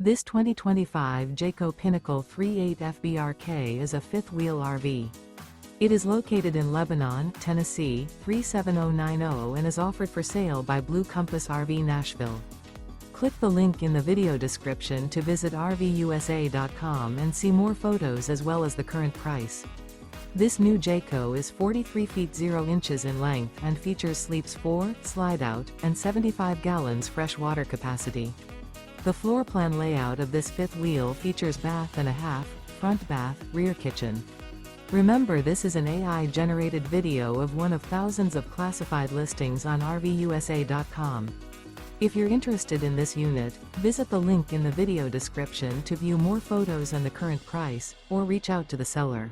This 2025 Jayco Pinnacle 3.8 FBRK is a fifth-wheel RV. It is located in Lebanon, Tennessee, 37090 and is offered for sale by Blue Compass RV Nashville. Click the link in the video description to visit RVUSA.com and see more photos as well as the current price. This new Jayco is 43 feet 0 inches in length and features sleeps 4, Slideout, and 75 gallons fresh water capacity. The floor plan layout of this fifth wheel features bath and a half, front bath, rear kitchen. Remember, this is an AI-generated video of one of thousands of classified listings on RVUSA.com. If you're interested in this unit, visit the link in the video description to view more photos and the current price, or reach out to the seller.